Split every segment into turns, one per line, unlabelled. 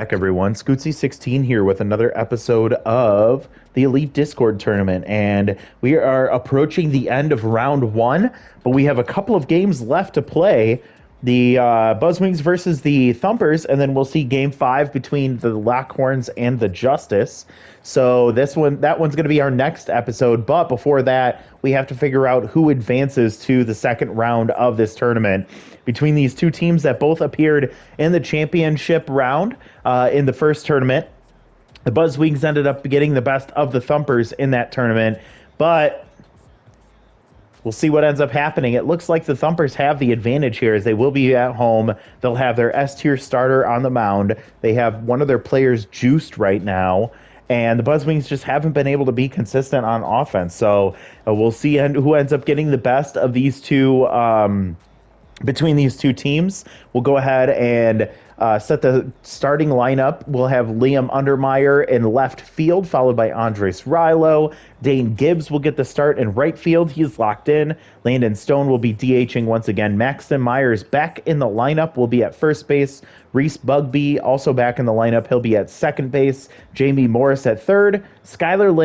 Back everyone, Scootsy16 here with another episode of the Elite Discord tournament, and we are approaching the end of round one, but we have a couple of games left to play. The Buzzwings versus the Thumpers, and then we'll see game five between the Lockhorns and the Justice. So that one's going to be our next episode, but before that, we have to figure out who advances to the second round of this tournament. Between these two teams that both appeared in the championship round in the first tournament, the Buzzwings ended up getting the best of the Thumpers in that tournament, but we'll see what ends up happening. It looks like the Thumpers have the advantage here as they will be at home. They'll have their S-tier starter on the mound. They have one of their players juiced right now, and the Buzzwings just haven't been able to be consistent on offense. So we'll see who ends up getting the best of these two between these two teams. We'll go ahead and set the starting lineup. We'll have Liam Undermeyer in left field, followed by Andres Rilo. Dane Gibbs will get the start in right field. He's locked in. Landon Stone will be DHing once again. Maxton Myers back in the lineup, will be at first base. Reese Bugby also back in the lineup. He'll be at second base. Jamie Morris at third. Skylar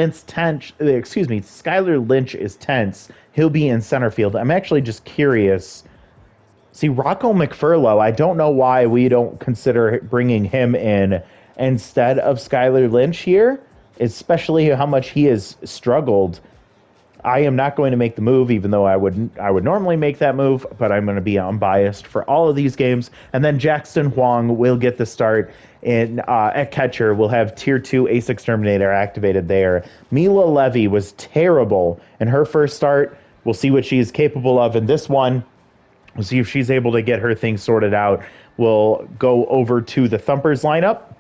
Lynch is tense. He'll be in center field. I'm actually just curious. See, Rocco McFurlow, I don't know why we don't consider bringing him in instead of Skylar Lynch here, especially how much he has struggled. I am not going to make the move, even though I would normally make that move, but I'm going to be unbiased for all of these games. And then Jackson Huang will get the start in at catcher. We'll have Tier 2 Ace Exterminator activated there. Mila Levy was terrible in her first start. We'll see what she's capable of in this one. We'll see if she's able to get her things sorted out. We'll go over to the Thumpers lineup,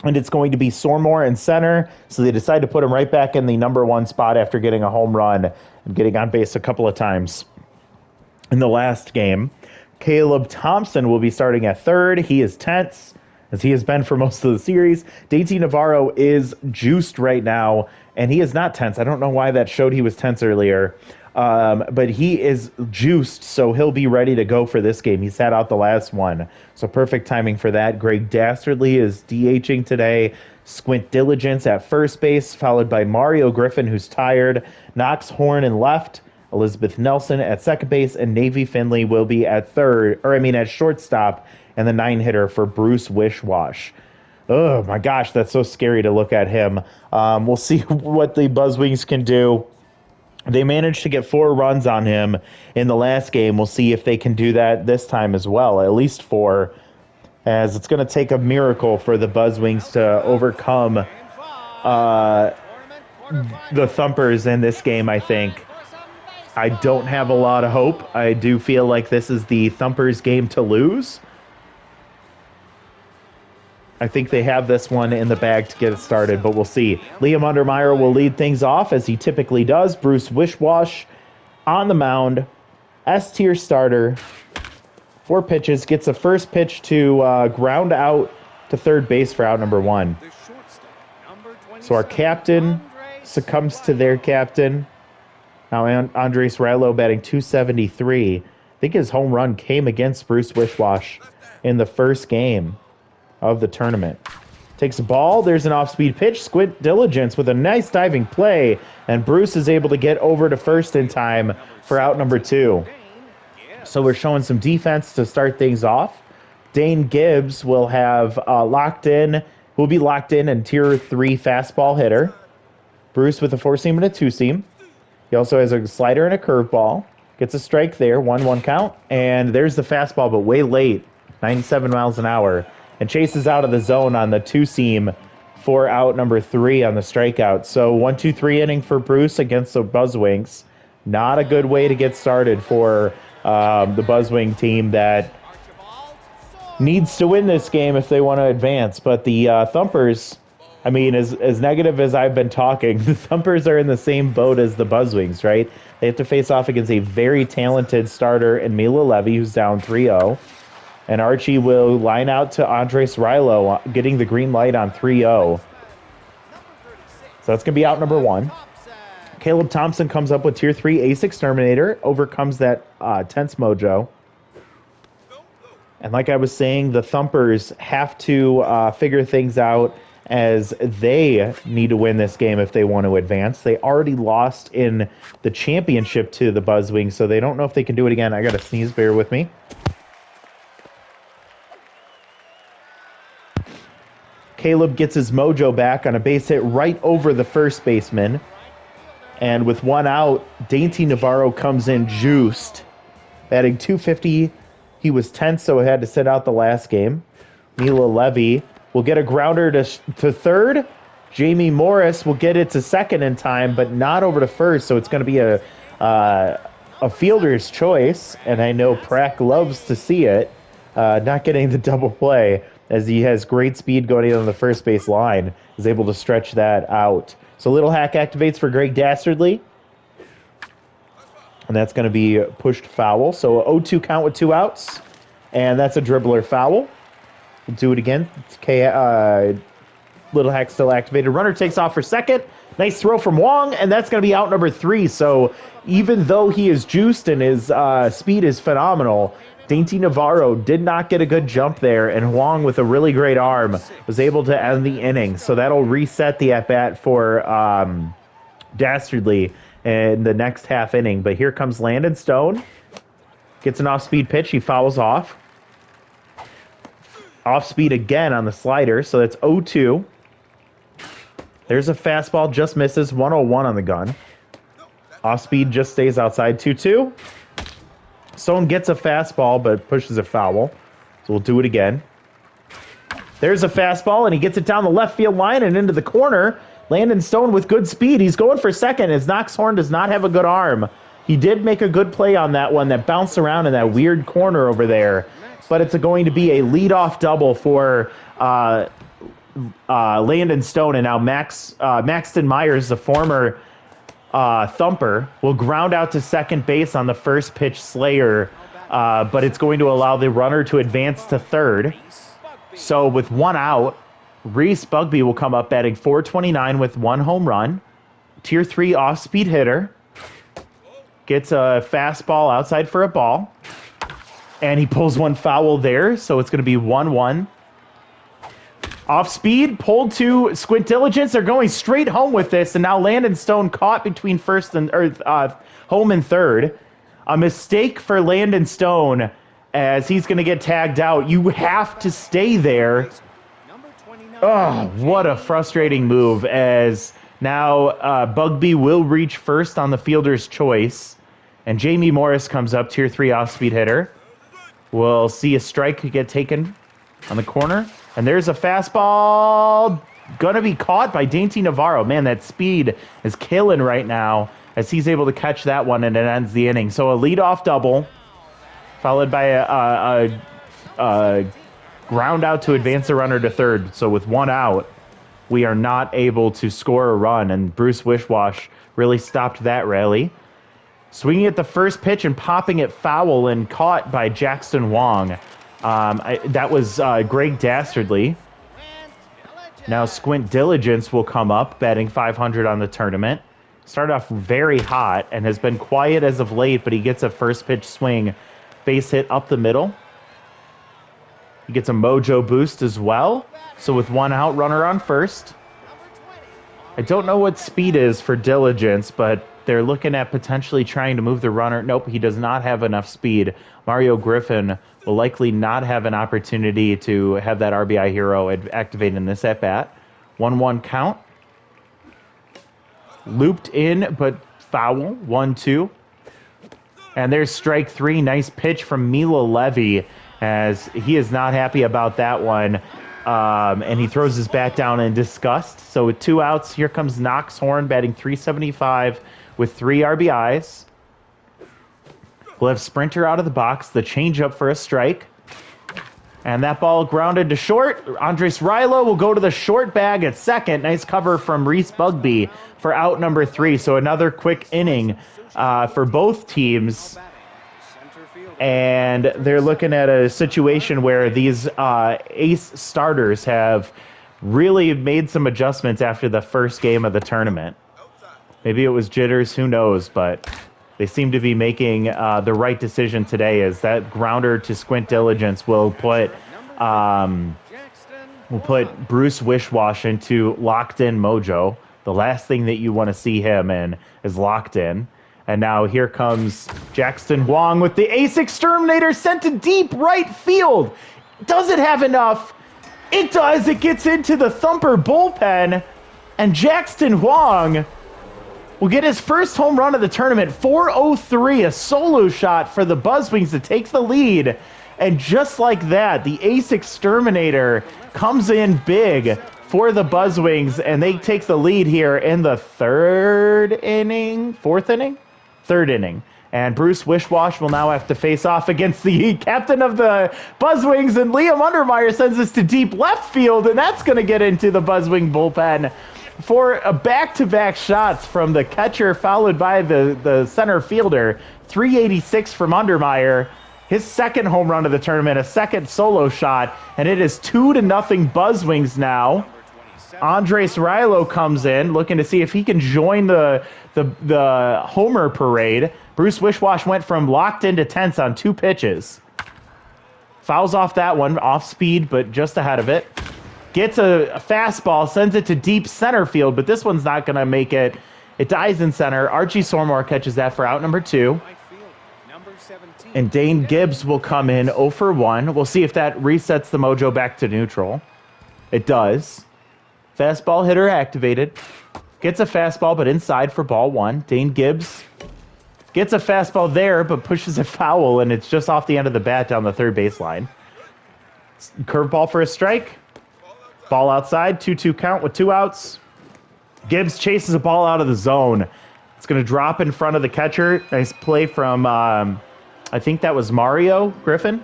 and it's going to be Sormore in center. So they decide to put him right back in the number one spot after getting a home run and getting on base a couple of times in the last game. Caleb Thompson will be starting at third. He is tense, as he has been for most of the series. DT Navarro is juiced right now, and he is not tense. I don't know why that showed he was tense earlier. But he is juiced, so he'll be ready to go for this game. He sat out the last one, so perfect timing for that. Greg Dastardly is DHing today. Squint Diligence at first base, followed by Mario Griffin, who's tired. Knox Horn in left. Elizabeth Nelson at second base, and Navy Finley will be at at shortstop, and the 9-hitter for Bruce Wishwash. Oh my gosh, that's so scary to look at him. We'll see what the Buzzwings can do. They managed to get 4 runs on him in the last game. We'll see if they can do that this time as well, at least 4, as it's going to take a miracle for the Buzzwings to overcome the Thumpers in this game, I think. I don't have a lot of hope. I do feel like this is the Thumpers game to lose. I think they have this one in the bag to get it started, but we'll see. Liam Undermeyer will lead things off, as he typically does. Bruce Wishwash on the mound. S-tier starter. 4 pitches. Gets a first pitch to ground out to third base for out number 1. So our captain succumbs to their captain. Now Andres Rilo batting .273. I think his home run came against Bruce Wishwash in the first game of the tournament. Takes a ball. There's an off-speed pitch. Squint Diligence with a nice diving play, and Bruce is able to get over to first in time for out number 2. So we're showing some defense to start things off. Dane Gibbs will have be locked in and Tier 3 fastball hitter. Bruce with a 4-seam and a 2-seam. He also has a slider and a curveball. Gets a strike there, 1-1 count, and there's the fastball, but way late, 97 miles an hour. And chases out of the zone on the 2-seam for out number 3 on the strikeout. So 1-2-3 inning for Bruce against the Buzzwings. Not a good way to get started for the Buzzwing team that needs to win this game if they want to advance. But the Thumpers, I mean, as negative as I've been talking, the Thumpers are in the same boat as the Buzzwings, right? They have to face off against a very talented starter in Mila Levy, who's down 3-0. And Archie will line out to Andres Rilo, getting the green light on 3-0. So that's going to be out number 1. Caleb Thompson comes up with Tier 3 Ace Exterminator, overcomes that tense mojo. And like I was saying, the Thumpers have to figure things out as they need to win this game if they want to advance. They already lost in the championship to the Buzzwings, so they don't know if they can do it again. I got to sneeze, bear with me. Caleb gets his mojo back on a base hit right over the first baseman. And with one out, Dainty Navarro comes in juiced, batting .250. He was tense, so he had to sit out the last game. Mila Levy will get a grounder to third. Jamie Morris will get it to second in time, but not over to first, so it's going to be a fielder's choice, and I know Prack loves to see it, not getting the double play, as he has great speed going in on the first base line, is able to stretch that out. So Little Hack activates for Greg Dastardly, and that's going to be pushed foul. So 0-2 count with 2 outs, and that's a dribbler foul. We'll do it again. Little Hack still activated. Runner takes off for second. Nice throw from Wong, and that's going to be out number 3. So even though he is juiced and his speed is phenomenal, Dainty Navarro did not get a good jump there, and Wong, with a really great arm, was able to end the inning. So that'll reset the at-bat for Dastardly in the next half inning. But here comes Landon Stone. Gets an off-speed pitch. He fouls off. Off-speed again on the slider, so that's 0-2. There's a fastball, just misses, 101 on the gun. Off-speed just stays outside, 2-2. Stone gets a fastball, but pushes a foul. So we'll do it again. There's a fastball, and he gets it down the left field line and into the corner. Landon Stone with good speed. He's going for second, as Knox Horn does not have a good arm. He did make a good play on that one that bounced around in that weird corner over there. But it's going to be a leadoff double for Landon Stone. And now Maxton Myers, the former Thumper, will ground out to second base on the first pitch slayer, but it's going to allow the runner to advance to third. So with one out, Reese Bugby will come up batting .429 with 1 home run. Tier 3 off-speed hitter. Gets a fastball outside for a ball. And he pulls one foul there, so it's going to be 1-1. Off speed, pulled to Squint Diligence. They're going straight home with this, and now Landon Stone caught between home and third. A mistake for Landon Stone, as he's going to get tagged out. You have to stay there. Oh, what a frustrating move, as now Bugby will reach first on the fielder's choice, and Jamie Morris comes up, tier 3 off-speed hitter. We'll see a strike get taken on the corner. And there's a fastball going to be caught by Dainty Navarro. Man, that speed is killing right now as he's able to catch that one, and it ends the inning. So a leadoff double followed by a ground out to advance the runner to third. So with one out, we are not able to score a run, and Bruce Wishwash really stopped that rally. Swinging at the first pitch and popping it foul and caught by Jackson Wong. That was Greg Dastardly. Now Squint Diligence will come up, batting .500 on the tournament. Started off very hot and has been quiet as of late, but he gets a first pitch swing, base hit up the middle. He gets a mojo boost as well. So with one out, runner on first. I don't know what speed is for Diligence, but they're looking at potentially trying to move the runner. Nope, he does not have enough speed. Mario Griffin will likely not have an opportunity to have that RBI hero activate in this at-bat. 1-1 count. Looped in, but foul. 1-2. And there's strike 3. Nice pitch from Mila Levy, as he is not happy about that one. And he throws his bat down in disgust. So with 2 outs, here comes Knox Horn, batting .375 with 3 RBIs. We'll have Sprinter out of the box, the changeup for a strike. And that ball grounded to short. Andres Rilo will go to the short bag at second. Nice cover from Reese Bugby for out number 3. So another quick inning for both teams. And they're looking at a situation where these ace starters have really made some adjustments after the first game of the tournament. Maybe it was jitters, who knows, but They seem to be making the right decision today, as that grounder to Squint Diligence will put Bruce Wishwash into locked in mojo. The last thing that you want to see him in is locked in. And now here comes Jackson Huang with the Ace Exterminator sent to deep right field. Does it have enough? It does. It gets into the Thumper bullpen. And Jackson Huang will get his first home run of the tournament. 403, a solo shot for the Buzzwings to take the lead. And just like that, the Ace Exterminator comes in big for the Buzzwings, and they take the lead here in the third inning. And Bruce Wishwash will now have to face off against the captain of the Buzzwings, and Liam Undermeyer sends this to deep left field, and that's going to get into the Buzzwing bullpen for a back-to-back shots from the catcher, followed by the center fielder. 386 from Undermeyer. His second home run of the tournament, a second solo shot, and it is 2-0 Buzzwings now. Andres Rilo comes in, looking to see if he can join the homer parade. Bruce Wishwash went from locked into tense on 2 pitches. Fouls off that one, off speed, but just ahead of it. Gets a fastball, sends it to deep center field, but this one's not going to make it. It dies in center. Archie Sormore catches that for out number 2. And Dane Gibbs will come in 0 for 1. We'll see if that resets the mojo back to neutral. It does. Fastball hitter activated. Gets a fastball, but inside for ball 1. Dane Gibbs gets a fastball there, but pushes it foul, and it's just off the end of the bat down the third baseline. Curveball for a strike. Ball outside. 2-2 count with 2 outs. Gibbs chases a ball out of the zone. It's going to drop in front of the catcher. Nice play from, I think that was Mario Griffin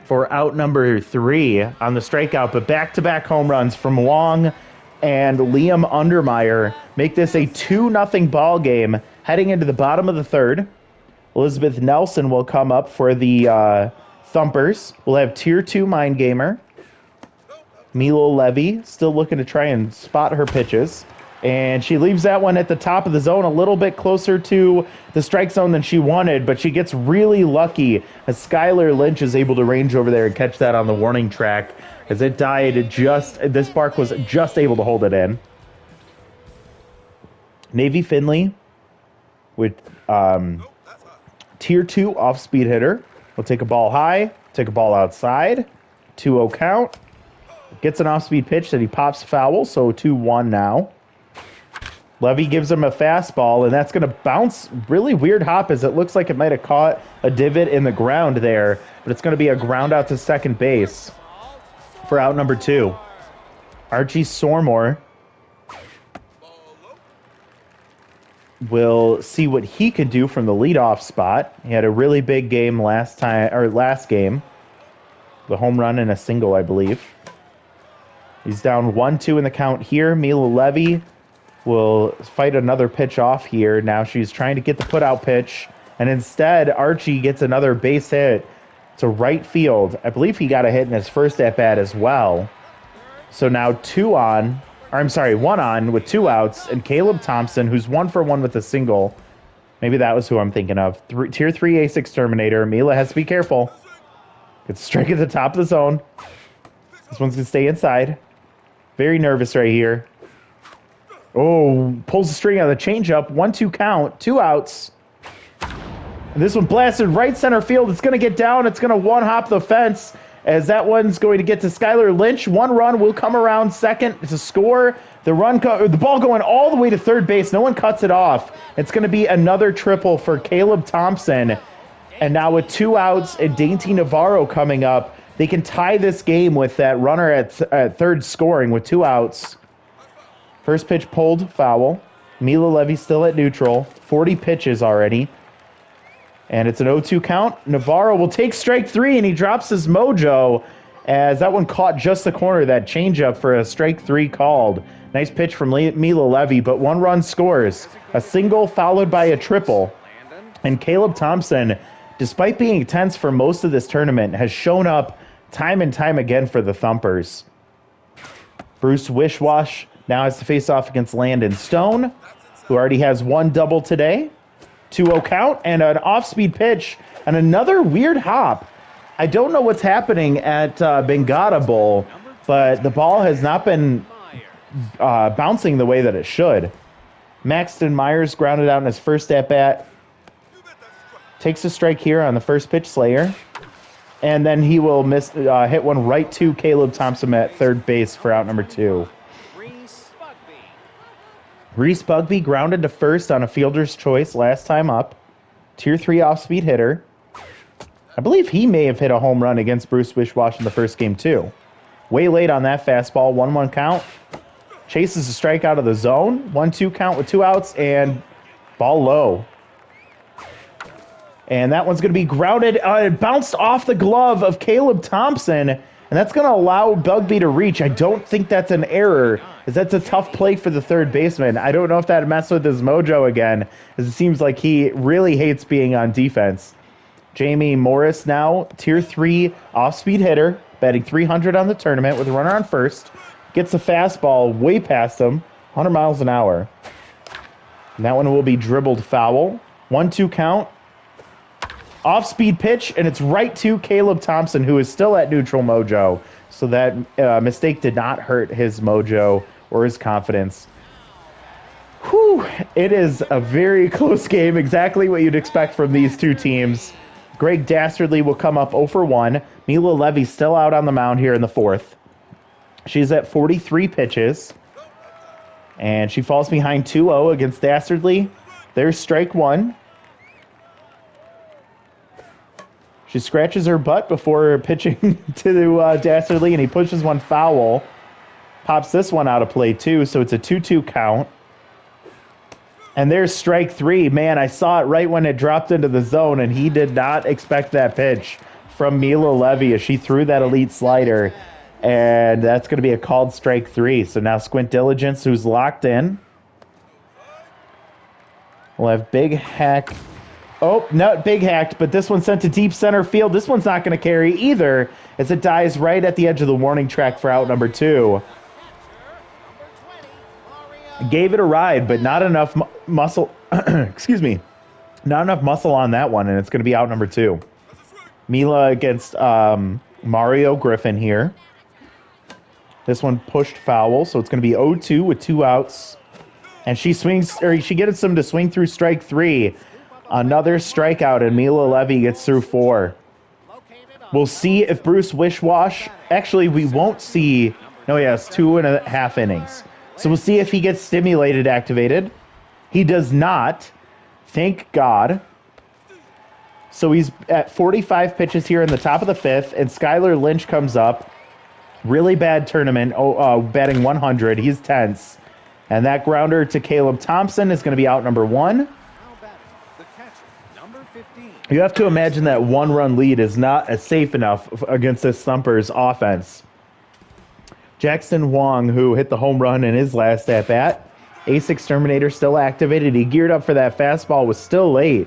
for out number 3 on the strikeout, but back-to-back home runs from Wong and Liam Undermeyer make this a 2-0 ball game heading into the bottom of the third. Elizabeth Nelson will come up for the Thumpers. We'll have Tier 2 Mind Gamer. Milo Levy still looking to try and spot her pitches. And she leaves that one at the top of the zone, a little bit closer to the strike zone than she wanted, but she gets really lucky as Skylar Lynch is able to range over there and catch that on the warning track as it died this bark was just able to hold it in. Navy Finley with Tier 2 off-speed hitter. Will take a ball high, take a ball outside, 2-0 count. Gets an off-speed pitch that he pops foul, so 2-1 now. Levy gives him a fastball, and that's going to bounce. Really weird hop, as it looks like it might have caught a divot in the ground there, but it's going to be a ground out to second base for out number 2. Archie Sormore will see what he could do from the leadoff spot. He had a really big game last game. The home run and a single, I believe. He's down 1-2 in the count here. Mila Levy will fight another pitch off here. Now she's trying to get the put-out pitch, and instead Archie gets another base hit to right field. I believe he got a hit in his first at-bat as well. So now 1 on with 2 outs, and Caleb Thompson, who's 1 for 1 with a single. Maybe that was who I'm thinking of. Tier 3 Ace Exterminator. Mila has to be careful. Gets strike at the top of the zone. This one's going to stay inside. Very nervous right here. Oh, pulls the string out of the changeup. 1-2 count. 2 outs. And this one blasted right center field. It's going to get down. It's going to one-hop the fence, as that one's going to get to Skylar Lynch. 1 run will come around second to score. The ball going all the way to third base. No one cuts it off. It's going to be another triple for Caleb Thompson. And now with 2 outs and Dainty Navarro coming up, they can tie this game with that runner at third scoring with 2 outs. First pitch pulled, foul. Mila Levy still at neutral. 40 pitches already. And it's an 0-2 count. Navarro will take strike 3, and he drops his mojo as that one caught just the corner of that changeup for a strike 3 called. Nice pitch from Mila Levy, but 1 run scores. A single followed by a triple. And Caleb Thompson, despite being tense for most of this tournament, has shown up time and time again for the Thumpers. Bruce Wishwash now has to face off against Landon Stone, who already has 1 double today. 2-0 count and an off-speed pitch and another weird hop. I don't know what's happening at Bengata Bowl, but the ball has not been bouncing the way that it should. Maxton Myers grounded out in his first at-bat. Takes a strike here on the first pitch Slayer. And then he will hit one right to Caleb Thompson at third base for out number 2. Reese Bugby grounded to first on a fielder's choice last time up. Tier 3 off-speed hitter. I believe he may have hit a home run against Bruce Wishwash in the first game too. Way late on that fastball, 1-1 count. Chases a strike out of the zone. 1-2 count with 2 outs and ball low. And that one's going to be grounded. It bounced off the glove of Caleb Thompson, and that's going to allow Bugby to reach. I don't think that's an error, as that's a tough play for the third baseman. I don't know if that messed with his mojo again, as it seems like he really hates being on defense. Jamie Morris now, Tier 3 off-speed hitter, batting .300 on the tournament with a runner on first. Gets a fastball way past him, 100 miles an hour. And that one will be dribbled foul. 1-2 count. Off-speed pitch, and it's right to Caleb Thompson, who is still at neutral mojo. So that mistake did not hurt his mojo or his confidence. Whew, it is a very close game, exactly what you'd expect from these two teams. Greg Dastardly will come up 0 for 1. Mila Levy still out on the mound here in the fourth. She's at 43 pitches. And she falls behind 2-0 against Dastardly. There's strike one. She scratches her butt before pitching to Dastardly, and he pushes one foul. Pops this one out of play, too, so it's a 2-2 count. And there's strike three. Man, I saw it right when it dropped into the zone, and he did not expect that pitch from Mila Levy as she threw that elite slider. And that's going to be a called strike three. So now Squint Diligence, who's locked in. We'll have Big Hack. Oh, not Big Hacked, but this one's sent to deep center field. This one's not going to carry either, as it dies right at the edge of the warning track for out number 2. Gave it a ride, but not enough muscle. Excuse me. Not enough muscle on that one, and it's going to be out number 2. Mila against Mario Griffin here. This one pushed foul, so it's going to be 0-2 with 2 outs. And she swings, or she gets him to swing through strike 3. Another strikeout, and Mila Levy gets through 4. We'll see if Bruce Wishwash. Actually, we won't see. No, he has 2.5 innings. So we'll see if he gets stimulated activated. He does not. Thank God. So he's at 45 pitches here in the top of the 5th, and Skylar Lynch comes up. Really bad tournament, batting 100. He's tense. And that grounder to Caleb Thompson is going to be out number 1. You have to imagine that 1-run lead is not as safe enough against this Thumpers offense. Jackson Wong, who hit the home run in his last at-bat. Ace Exterminator still activated. He geared up for that fastball, was still late.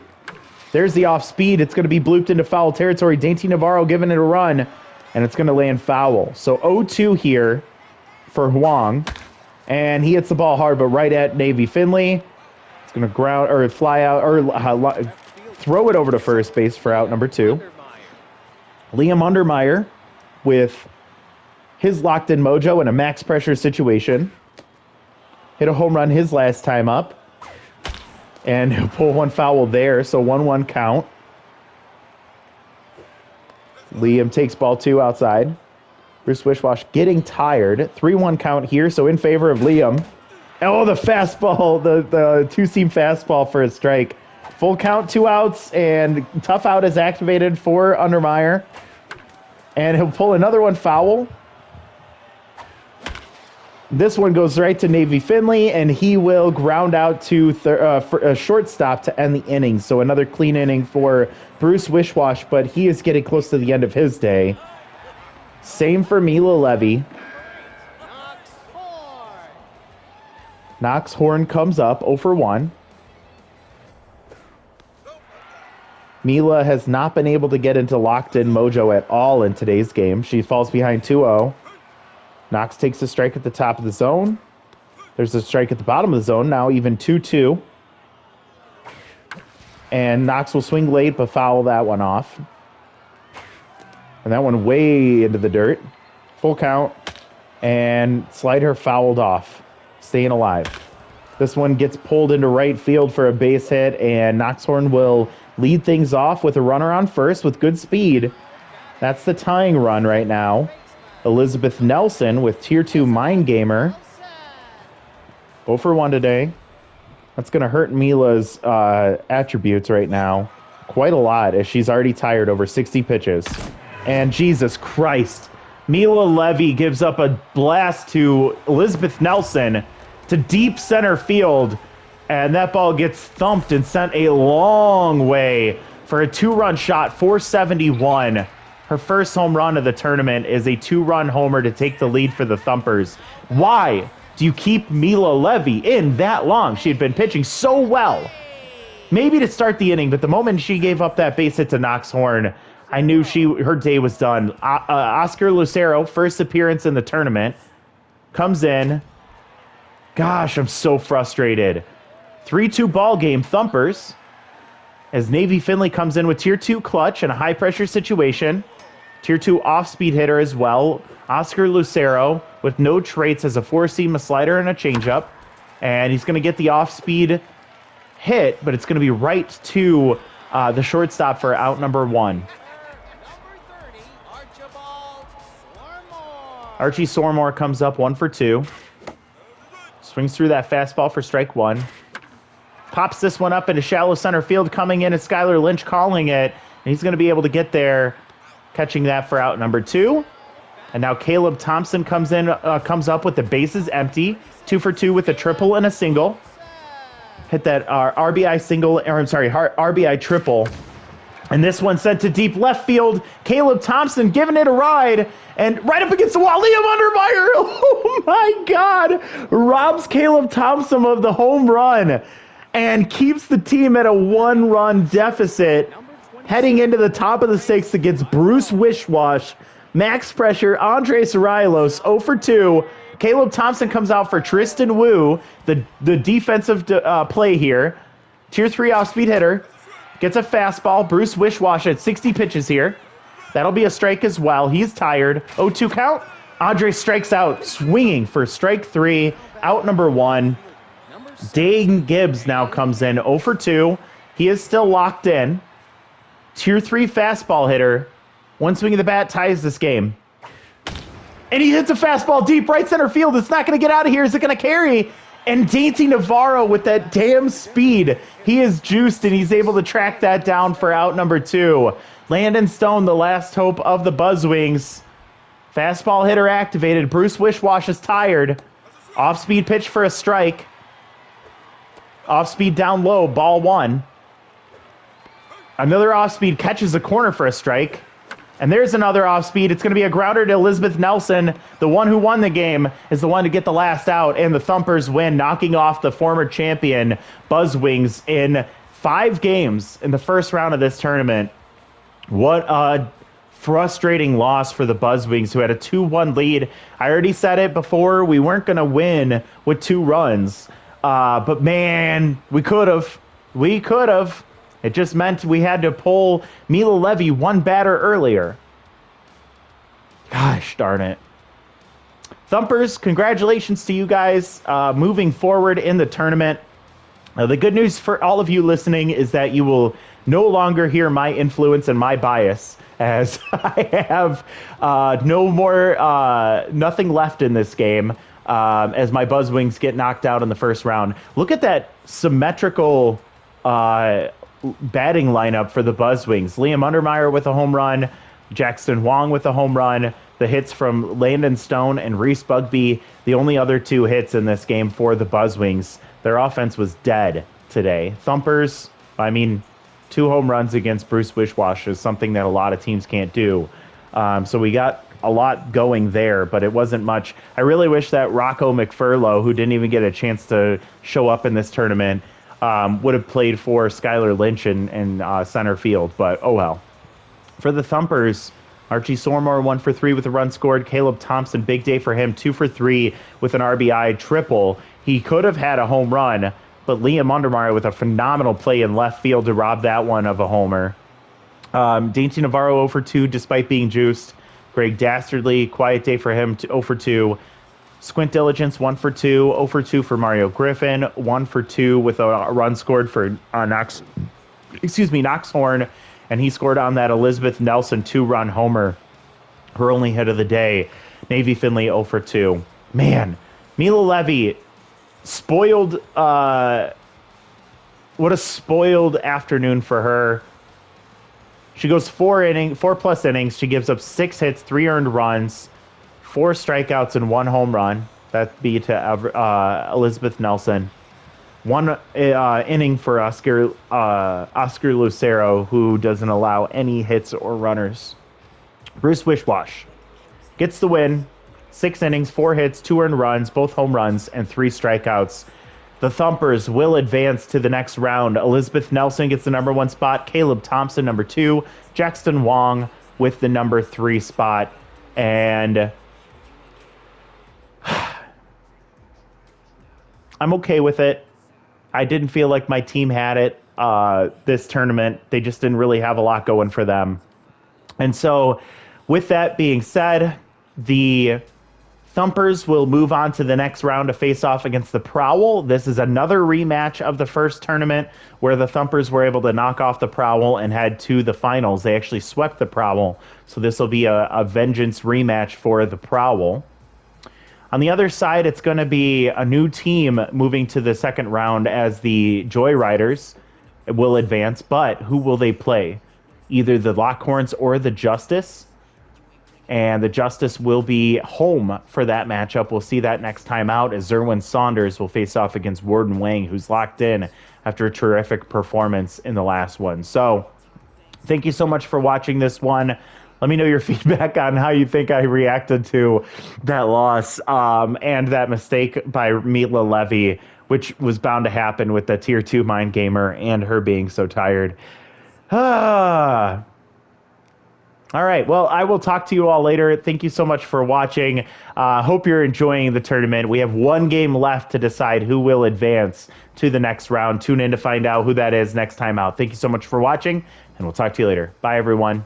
There's the off-speed. It's going to be blooped into foul territory. Dainty Navarro giving it a run, and it's going to land foul. So 0-2 here for Wong. And he hits the ball hard, but right at Navy Finley. It's going to ground or fly out or throw it over to first base for out number 2. Liam Undermeyer with his locked-in mojo in a max pressure situation. Hit a home run his last time up. And he'll pull one foul there, so 1-1 count. Liam takes ball 2 outside. Bruce Wishwash getting tired. 3-1 count here, so in favor of Liam. Oh, the fastball, the two-seam fastball for a strike. Full count, 2 outs, and tough out is activated for Undermeyer. And he'll pull another one foul. This one goes right to Navy Finley, and he will ground out to for a shortstop to end the inning. So another clean inning for Bruce Wishwash, but he is getting close to the end of his day. Same for Mila Levy. Knox Horn comes up 0 for 1. Mila has not been able to get into locked-in mojo at all in today's game. She falls behind 2-0. Knox takes a strike at the top of the zone. There's a strike at the bottom of the zone, now even 2-2. And Knox will swing late, but foul that one off. And that one way into the dirt. Full count. And Slider fouled off. Staying alive. This one gets pulled into right field for a base hit, and Knoxhorn will lead things off with a runner on first with good speed. That's the tying run right now. Elizabeth Nelson with Tier 2 Mind Gamer. 0 for 1 today. That's going to hurt Mila's attributes right now quite a lot, as she's already tired over 60 pitches. And Jesus Christ, Mila Levy gives up a blast to Elizabeth Nelson to deep center field, and that ball gets thumped and sent a long way for a 2-run shot, 471. Her first home run of the tournament is a 2-run homer to take the lead for the Thumpers. Why do you keep Mila Levy in that long? She had been pitching so well. Maybe to start the inning, but the moment she gave up that base hit to Knoxhorn, I knew her day was done. Oscar Lucero, first appearance in the tournament, comes in. Gosh, I'm so frustrated. 3-2 ball game, Thumpers, as Navy Finley comes in with Tier 2 clutch in a high-pressure situation. Tier 2 off-speed hitter as well. Oscar Lucero with no traits as a 4-seam, a slider, and a changeup. And he's going to get the off-speed hit, but it's going to be right to the shortstop for out number 1. Archie Sormore comes up 1 for 2. Swings through that fastball for strike 1. Pops this one up into shallow center field. Coming in is Skylar Lynch calling it. And he's going to be able to get there, catching that for out number 2. And now Caleb Thompson comes up with the bases empty. 2 for 2 with a triple and a single. Hit that RBI single, or I'm sorry, RBI triple. And this one sent to deep left field. Caleb Thompson giving it a ride. And right up against the wall, Liam Undermeyer. Oh my God. Robs Caleb Thompson of the home run and keeps the team at a 1-run deficit. Heading into the top of the 6th against Bruce Wishwash. Max pressure, Andres Rilos, 0 for 2. Caleb Thompson comes out for Tristan Wu, the defensive play here. Tier 3 off-speed hitter. Gets a fastball. Bruce Wishwash at 60 pitches here. That'll be a strike as well. He's tired. 0-2 count. Andre strikes out, swinging for strike 3. Out number 1. Dane Gibbs now comes in 0 for 2. He is still locked in. Tier 3 fastball hitter. One swing of the bat ties this game. And he hits a fastball deep right center field. It's not going to get out of here. Is it going to carry? And Dainty Navarro with that damn speed. He is juiced, and he's able to track that down for out number 2. Landon Stone, the last hope of the Buzzwings. Fastball hitter activated. Bruce Wishwash is tired. Off-speed pitch for a strike. Off-speed down low, ball 1. Another off-speed catches the corner for a strike. And there's another off-speed. It's going to be a grounder to Elizabeth Nelson. The one who won the game is the one to get the last out. And the Thumpers win, knocking off the former champion Buzzwings in 5 games in the first round of this tournament. What a frustrating loss for the Buzzwings, who had a 2-1 lead. I already said it before. We weren't going to win with 2 runs. But, man, we could have. We could have. It just meant we had to pull Mila Levy 1 batter earlier. Gosh darn it. Thumpers, congratulations to you guys moving forward in the tournament. The good news for all of you listening is that you will no longer hear my influence and my bias, as I have nothing left in this game as my Buzzwings get knocked out in the first round. Look at that symmetrical batting lineup for the Buzzwings. Liam Undermeyer with a home run, Jackson Wong with a home run, the hits from Landon Stone and Reese Bugby, the only other 2 hits in this game for the Buzzwings. Their offense was dead today. Thumpers, 2 home runs against Bruce Wishwash is something that a lot of teams can't do. So we got a lot going there, but it wasn't much. I really wish that Rocco McFurlow, who didn't even get a chance to show up in this tournament, would have played for Skylar Lynch in center field, but oh well. For the Thumpers, Archie Sormore 1 for 3 with a run scored. Caleb Thompson, big day for him, 2 for 3 with an RBI triple. He could have had a home run, but Liam Undermeyer with a phenomenal play in left field to rob that one of a homer. Dainty Navarro 0 for 2 despite being juiced. Greg Dastardly, quiet day for him, 0 for 2. Squint Diligence 1 for 2. 0 for 2 for Mario Griffin. 1 for 2 with a run scored for Knox Horn, and he scored on that Elizabeth Nelson 2-run homer, her only hit of the day. Navy Finley 0 for 2. Man, Mila Levy spoiled. What a spoiled afternoon for her. She goes 4+ innings. She gives up 6 hits, 3 earned runs, 4 strikeouts, and 1 home run. That'd be to Elizabeth Nelson. 1 inning for Oscar Lucero, who doesn't allow any hits or runners. Bruce Wishwash gets the win. 6 innings, 4 hits, 2 earned runs, both home runs, and 3 strikeouts. The Thumpers will advance to the next round. Elizabeth Nelson gets the number 1 spot. Caleb Thompson, number 2. Jackson Wong with the number 3 spot. And I'm okay with it. I didn't feel like my team had it this tournament. They just didn't really have a lot going for them. And so with that being said, the Thumpers will move on to the next round to face off against the Prowl. This is another rematch of the first tournament where the Thumpers were able to knock off the Prowl and head to the finals. They actually swept the Prowl, so this will be a vengeance rematch for the Prowl. On the other side, it's going to be a new team moving to the second round as the Joyriders will advance, but who will they play? Either the Lockhorns or the Justice. And the Justice will be home for that matchup. We'll see that next time out as Zerwin Saunders will face off against Warden Wang, who's locked in after a terrific performance in the last one. So thank you so much for watching this one. Let me know your feedback on how you think I reacted to that loss and that mistake by Mila Levy, which was bound to happen with the Tier 2 Mind Gamer and her being so tired. All right. Well, I will talk to you all later. Thank you so much for watching. Hope you're enjoying the tournament. We have 1 game left to decide who will advance to the next round. Tune in to find out who that is next time out. Thank you so much for watching, and we'll talk to you later. Bye, everyone.